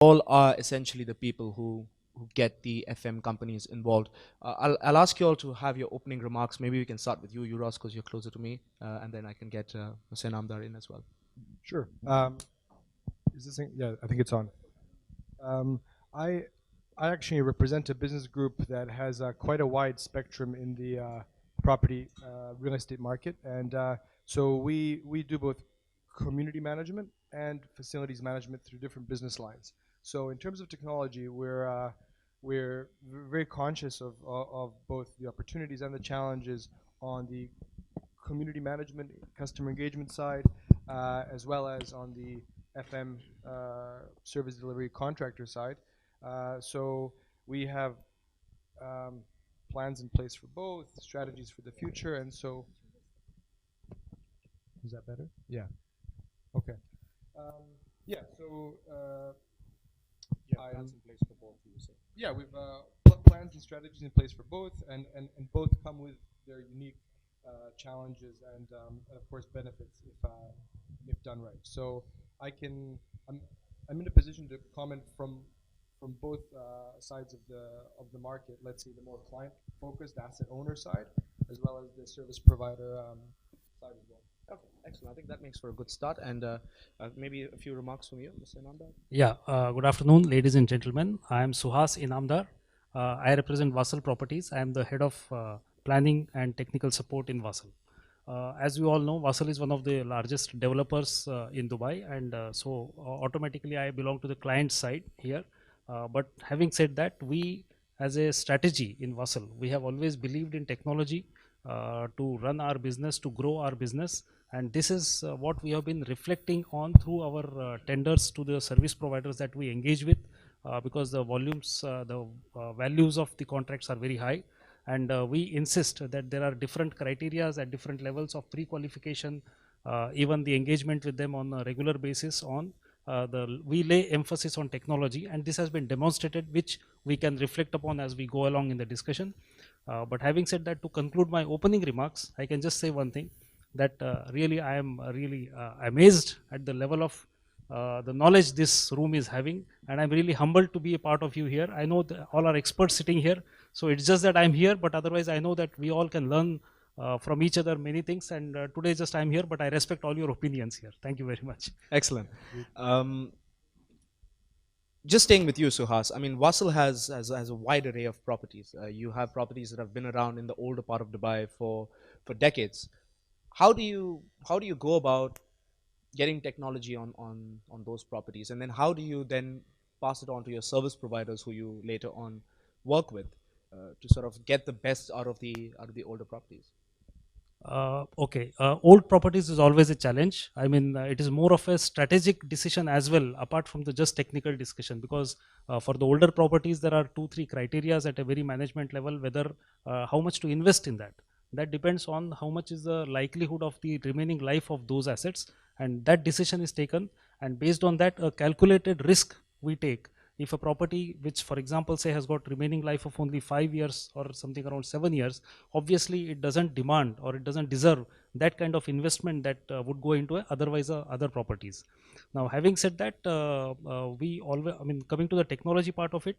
all are essentially the people who get the FM companies involved. I'll ask you all to have your opening remarks. Maybe we can start with you, Yuras, because you're closer to me, and then I can get Hussein Amdar in as well. Sure. Is this thing? Yeah, I think it's on. Um, I I actually represent a business group that has quite a wide spectrum in the property real estate market, and so we do both community management and facilities management through different business lines. So in terms of technology, we're very conscious of both the opportunities and the challenges on the community management, customer engagement side, as well as on the FM service delivery contractor side. So we have um, plans in place for both, strategies for the future, and so is that better? Yeah. Okay. Um, yeah. So plans in place for both. You say. Yeah, we've plans and strategies in place for both, and both come with their unique challenges and of course benefits if done right. So I can I'm in a position to comment from both sides of the market. Let's say the more client focused asset owner side, as well as the service provider side as well. Okay, excellent. I think that makes for a good start. And maybe a few remarks from you, Mr. Inamdar. Yeah, good afternoon, ladies and gentlemen. I am Suhas Inamdar. I represent Vassal Properties. I am the head of planning and technical support in Vassal. As you all know, Vassal is one of the largest developers in Dubai, and so automatically I belong to the client side here. But having said that, we as a strategy in Vassal, we have always believed in technology to run our business, to grow our business, and this is what we have been reflecting on through our tenders to the service providers that we engage with, because the volumes, the values of the contracts are very high, and we insist that there are different criterias at different levels of pre-qualification, even the engagement with them on a regular basis on we lay emphasis on technology, and this has been demonstrated, which we can reflect upon as we go along in the discussion. But having said that, to conclude my opening remarks, I can just say one thing, that really I am really amazed at the level of the knowledge this room is having, and I'm really humbled to be a part of you here. I know all are experts sitting here, so it's just that I'm here, but otherwise I know that we all can learn from each other many things, and today just I'm here, but I respect all your opinions here. Thank you very much. Excellent. Just staying with you, Suhas. I mean, Vassal has a wide array of properties. You have properties that have been around in the older part of Dubai for decades. How do you go about getting technology on those properties, and then how do you then pass it on to your service providers who you later on work with to sort of get the best out of the older properties? Okay, old properties is always a challenge. I mean, it is more of a strategic decision as well, apart from the just technical discussion, because for the older properties, there are 2-3 criterias at a very management level, whether how much to invest in that. That depends on how much is the likelihood of the remaining life of those assets, and that decision is taken, and based on that, a calculated risk we take. If a property which, for example, say has got remaining life of only 5 years or something around 7 years, obviously it doesn't demand or it doesn't deserve that kind of investment that would go into otherwise other properties. Now, having said that, we always, I mean, coming to the technology part of it,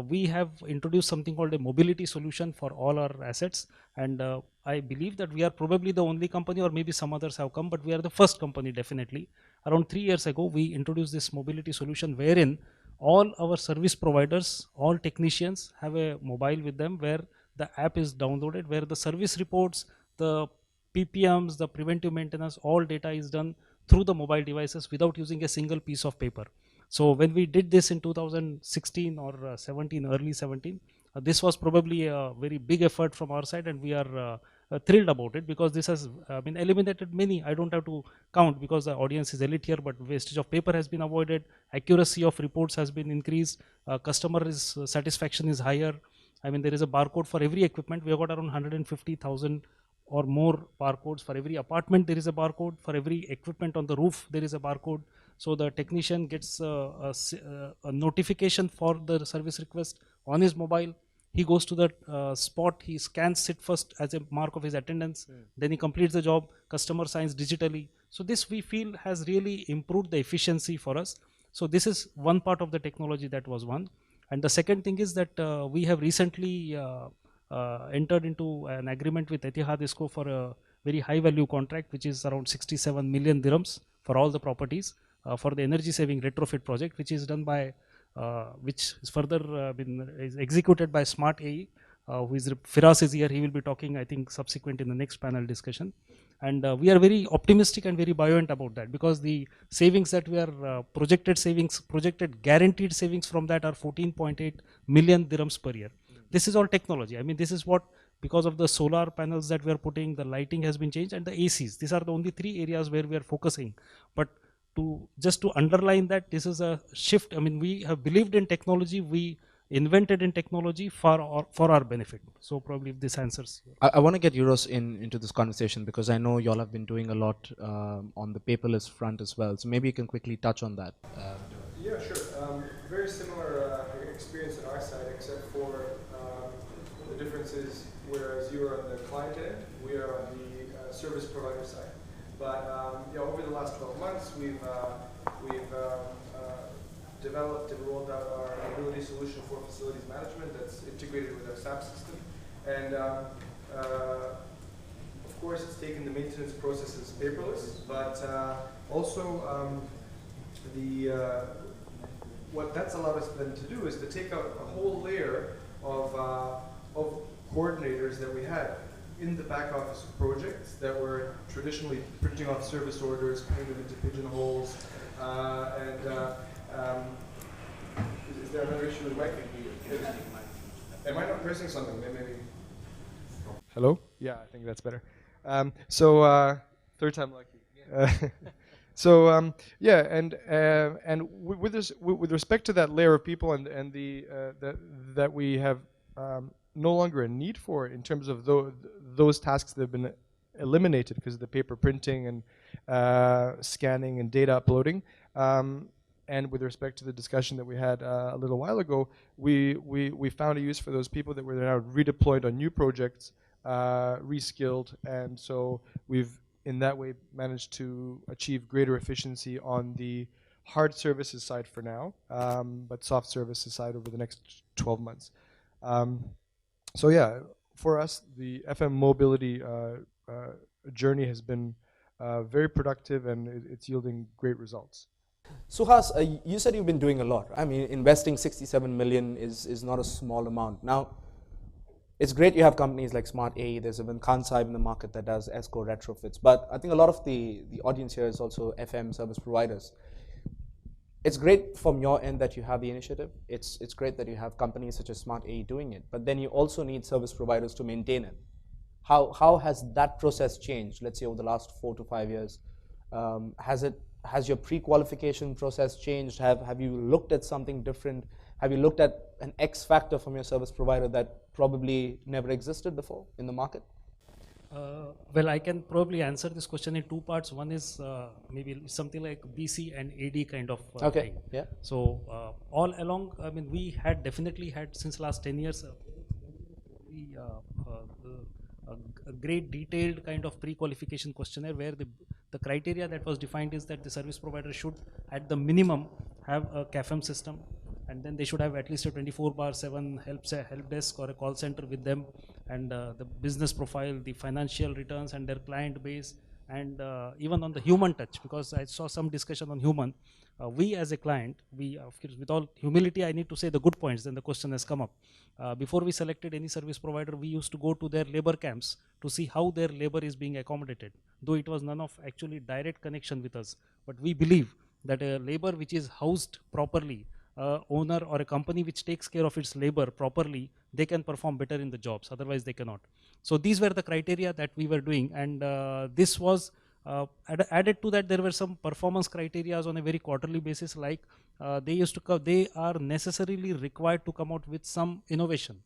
we have introduced something called a mobility solution for all our assets, and I believe that we are probably the only company, or maybe some others have come, but we are the first company definitely. Around 3 years ago, we introduced this mobility solution wherein all our service providers, all technicians have a mobile with them, where the app is downloaded, where the service reports, the PPMs, the preventive maintenance, all data is done through the mobile devices without using a single piece of paper. So when we did this in 2016 or 17, early 17, this was probably a very big effort from our side, and we are thrilled about it, because this has been eliminated many. I don't have to count because the audience is elite here, but wastage of paper has been avoided, accuracy of reports has been increased, customer satisfaction is higher. I mean, there is a barcode for every equipment. We have got around 150,000 or more barcodes. For every apartment there is a barcode, for every equipment on the roof there is a barcode. So the technician gets a notification for the service request on his mobile. He goes to that spot, he scans it first as a mark of his attendance, then he completes the job, customer signs digitally. So this we feel has really improved the efficiency for us. So this is one part of the technology that was one. And the second thing is that we have recently entered into an agreement with Etihad ISCO for a very high value contract, which is around 67 million dirhams for all the properties for the energy saving retrofit project, which is done by which is further is executed by Smart AE, who is Firas is here. He will be talking, I think, subsequent in the next panel discussion. And we are very optimistic and very buoyant about that, because the savings that we are projected guaranteed savings from that are 14.8 million dirhams per year. This is all technology. I mean, this is what, because of the solar panels that we are putting, the lighting has been changed, and the ACs. These are the only three areas where we are focusing. But to underline that, this is a shift. I mean, we have believed in technology. We invented in technology for our benefit. So probably if this answers. I want to get Euros into this conversation, because I know y'all have been doing a lot on the paperless front as well. So maybe you can quickly touch on that. Yeah, sure. Very similar experience on our side, except for the difference is, whereas you are on the client end, we are on the service provider side. But over the last 12 months, we've developed and rolled out our mobility solution for facilities management that's integrated with our SAP system. And of course, it's taken the maintenance processes paperless, but also what that's allowed us then to do is to take out a whole layer of coordinators that we had in the back office projects that were traditionally printing off service orders, putting them into pigeonholes, is there another issue with mic? Am I not pressing something? Maybe. Hello? Yeah, I think that's better. Third time lucky. With respect to that layer of people and that we have no longer a need for in terms of those tasks that have been eliminated because of the paper printing and scanning and data uploading. And with respect to the discussion that we had a little while ago, we found a use for those people that were now redeployed on new projects, reskilled, and so we've in that way managed to achieve greater efficiency on the hard services side for now, but soft services side over the next 12 months. So yeah, for us, the FM mobility journey has been very productive, and it's yielding great results. Suhas, you said you've been doing a lot. I mean, investing 67 million is not a small amount. Now, it's great you have companies like Smart AE. There's even Kansai in the market that does ESCO retrofits. But I think a lot of the audience here is also FM service providers. It's great from your end that you have the initiative. It's great that you have companies such as Smart AE doing it. But then you also need service providers to maintain it. How has that process changed, let's say, over the last 4 to 5 years? Has your pre-qualification process changed? Have you looked at something different? Have you looked at an X factor from your service provider that probably never existed before in the market? Well, I can probably answer this question in two parts. One is maybe something like BC and AD kind of thing. Yeah. So all along, I mean, we had definitely had since last 10 years a great detailed kind of pre-qualification questionnaire where the criteria that was defined is that the service provider should at the minimum have a CAFM system, and then they should have at least a 24/7 help desk or a call center with them, and the business profile, the financial returns and their client base, and even on the human touch, because I saw some discussion on human. We as a client, of course, with all humility, I need to say the good points, then the question has come up. Before we selected any service provider, we used to go to their labor camps to see how their labor is being accommodated, though it was none of actually direct connection with us. But we believe that a labor which is housed properly, owner or a company which takes care of its labor properly, they can perform better in the jobs, otherwise they cannot. So these were the criteria that we were doing, and this was added to that. There were some performance criteria on a very quarterly basis, like they are necessarily required to come out with some innovation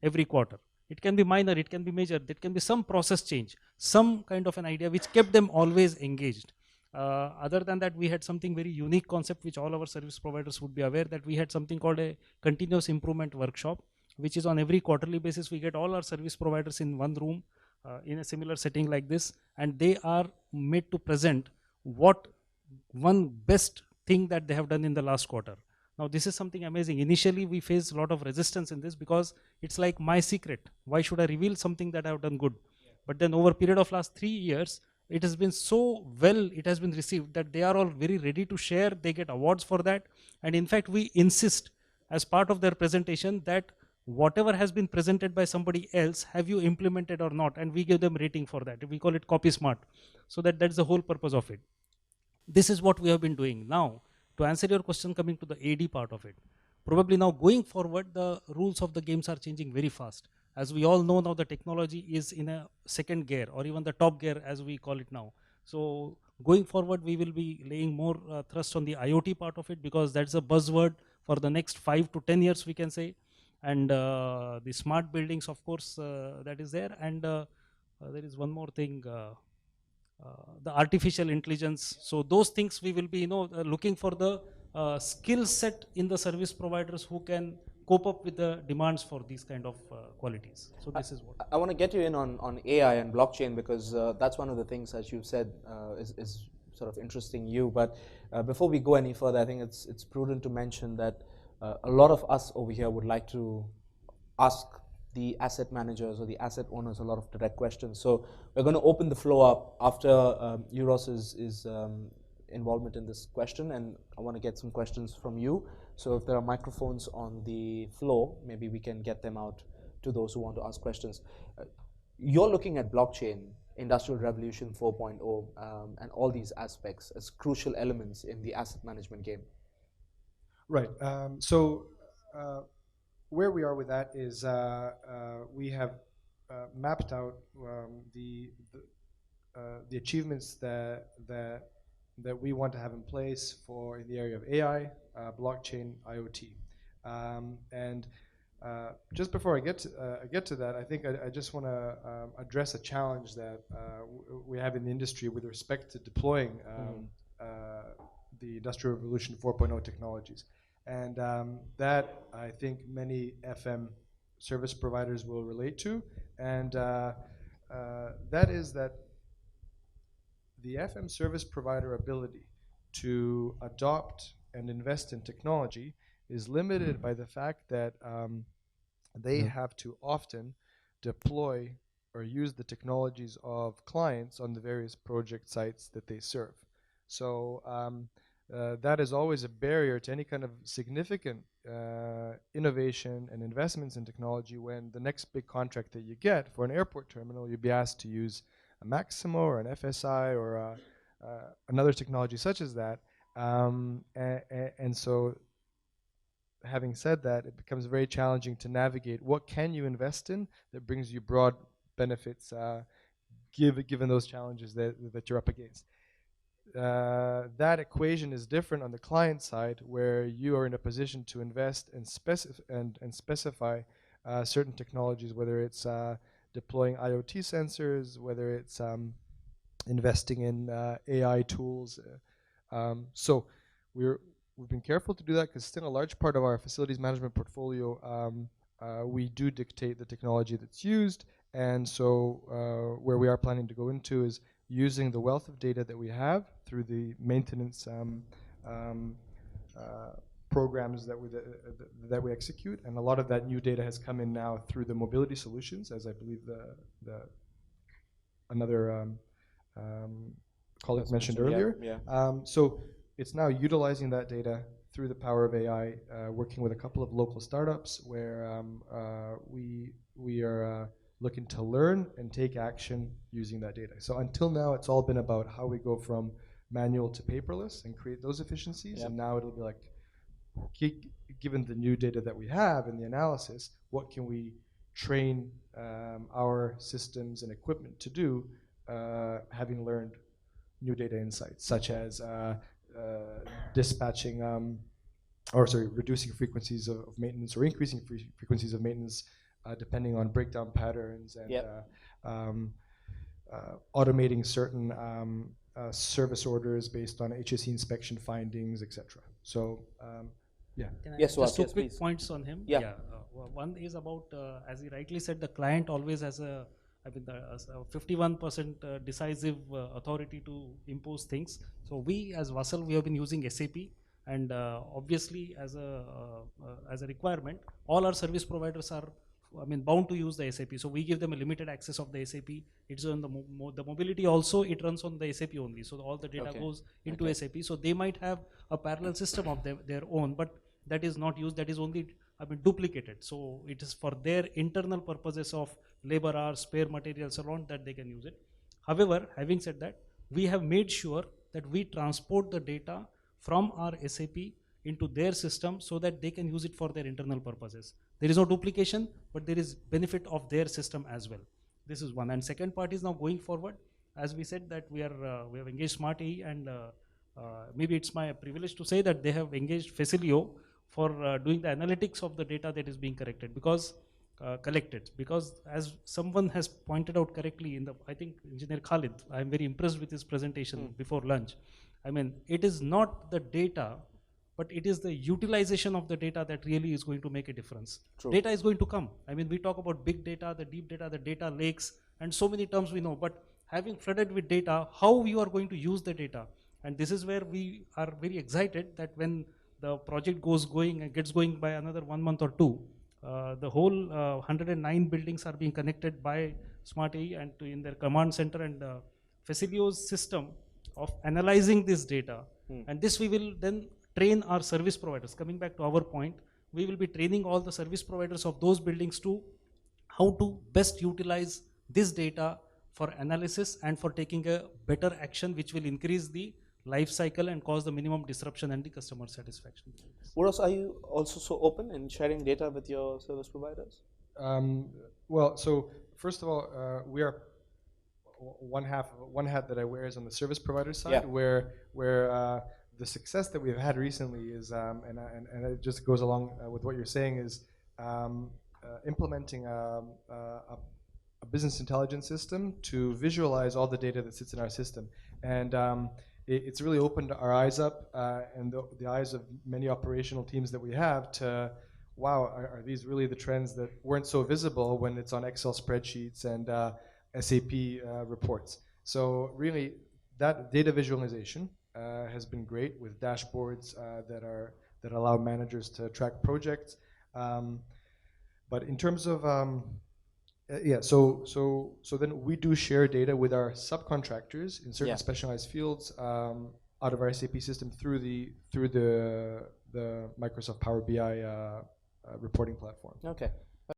every quarter. It can be minor, it can be major, there can be some process change, some kind of an idea which kept them always engaged. Other than that, we had something very unique concept which all our service providers would be aware, that we had something called a continuous improvement workshop, which is on every quarterly basis. We get all our service providers in one room in a similar setting like this, and they are made to present what one best thing that they have done in the last quarter. Now this is something amazing. Initially we faced a lot of resistance in this because it's like my secret. Why should I reveal something that I have done good? But then over a period of last 3 years, it has been so well, it has been received that they are all very ready to share. They get awards for that. And in fact, we insist as part of their presentation that whatever has been presented by somebody else, have you implemented or not? And we give them rating for that. We call it copy smart. So that's the whole purpose of it. This is what we have been doing. Now, to answer your question, coming to the AD part of it, probably now going forward, the rules of the games are changing very fast. As we all know now, the technology is in a second gear or even the top gear as we call it now. So going forward, we will be laying more thrust on the IoT part of it, because that's a buzzword for the next 5 to 10 years, we can say. And the smart buildings, of course, that is there. And there is one more thing. The artificial intelligence. So those things we will be, looking for the skill set in the service providers who can cope up with the demands for these kind of qualities. So this is what. I want to get you in on AI and blockchain, because that's one of the things, as you've said, is sort of interesting you. But before we go any further, I think it's prudent to mention that a lot of us over here would like to ask the asset managers or the asset owners a lot of direct questions. So we're going to open the floor up after Euros's involvement in this question, and I want to get some questions from you. So if there are microphones on the floor, maybe we can get them out to those who want to ask questions. You're looking at blockchain, Industrial Revolution 4.0, and all these aspects as crucial elements in the asset management game. Right. So where we are with that is we have mapped out the achievements that we want to have in place for in the area of AI, blockchain, IoT, and just before I get to that, I think I just want to address a challenge that we have in the industry with respect to deploying the Industrial Revolution 4.0 technologies. And that I think many FM service providers will relate to. And that is that the FM service provider ability to adopt and invest in technology is limited by the fact that they have to often deploy or use the technologies of clients on the various project sites that they serve. So that is always a barrier to any kind of significant innovation and investments in technology. When the next big contract that you get for an airport terminal, you'll be asked to use a Maximo or an FSI or another technology such as that. And so having said that, it becomes very challenging to navigate what can you invest in that brings you broad benefits given those challenges that you're up against. That equation is different on the client side, where you are in a position to invest and specify certain technologies, whether it's deploying IoT sensors, whether it's investing in AI tools. So we've been careful to do that, because still a large part of our facilities management portfolio, we do dictate the technology that's used. And so where we are planning to go into is using the wealth of data that we have through the maintenance programs that we execute. And a lot of that new data has come in now through the mobility solutions, as I believe another colleague mentioned earlier. Yeah. So it's now utilizing that data through the power of AI, working with a couple of local startups where we are looking to learn and take action using that data. So until now, it's all been about how we go from manual to paperless and create those efficiencies. Yep. And now it'll be like, given the new data that we have and the analysis, what can we train our systems and equipment to do, having learned new data insights, such as reducing frequencies of maintenance or increasing frequencies of maintenance depending on breakdown patterns, and yep. Automating certain service orders based on HSE inspection findings, etc. So, yeah. Can I yes, just two yes, quick please. points on him? Yeah. One is about, as he rightly said, the client always has a I mean, the 51% decisive authority to impose things. So we, as Vassal, we have been using SAP, and obviously, as a requirement, all our service providers are, I mean, bound to use the SAP. So we give them a limited access of the SAP. It's on the mobility also. It runs on the SAP only. So all the data Okay. goes into Okay. SAP. So they might have a parallel system of their own, but that is not used. That is only, I mean, duplicated. So it is for their internal purposes of labor hours, spare materials, around that they can use it. However, having said that, we have made sure that we transport the data from our SAP into their system so that they can use it for their internal purposes. There is no duplication, but there is benefit of their system as well. This is one. And second part is now going forward, as we said that we have engaged Smart AE, and maybe it's my privilege to say that they have engaged Facilio for doing the analytics of the data that is being collected, because as someone has pointed out correctly in the, I think Engineer Khalid, I'm very impressed with his presentation before lunch. I mean, it is not the data, but it is the utilization of the data that really is going to make a difference. True. Data is going to come. I mean, we talk about big data, the deep data, the data lakes, and so many terms we know, but having flooded with data, how you are going to use the data. And this is where we are very excited that when the project gets going by another 1 month or two, the whole 109 buildings are being connected by Smart AE and in their command center, and Facilio's system of analyzing this data. And this we will then train our service providers. Coming back to our point, we will be training all the service providers of those buildings to how to best utilize this data for analysis and for taking a better action, which will increase the life cycle and cause the minimum disruption and the customer satisfaction. What else, are you also so open in sharing data with your service providers? Well, so first of all, we are one hat that I wear is on the service provider side, Yeah. where the success that we've had recently is, and it just goes along with what you're saying, is implementing a business intelligence system to visualize all the data that sits in our system. And it's really opened our eyes up and the eyes of many operational teams that we have to, wow, are these really the trends that weren't so visible when it's on Excel spreadsheets and SAP reports? So really, that data visualization has been great with dashboards that allow managers to track projects. But in terms of yeah, so then we do share data with our subcontractors in certain Yeah. specialized fields out of our SAP system through the Microsoft Power BI reporting platform. Okay.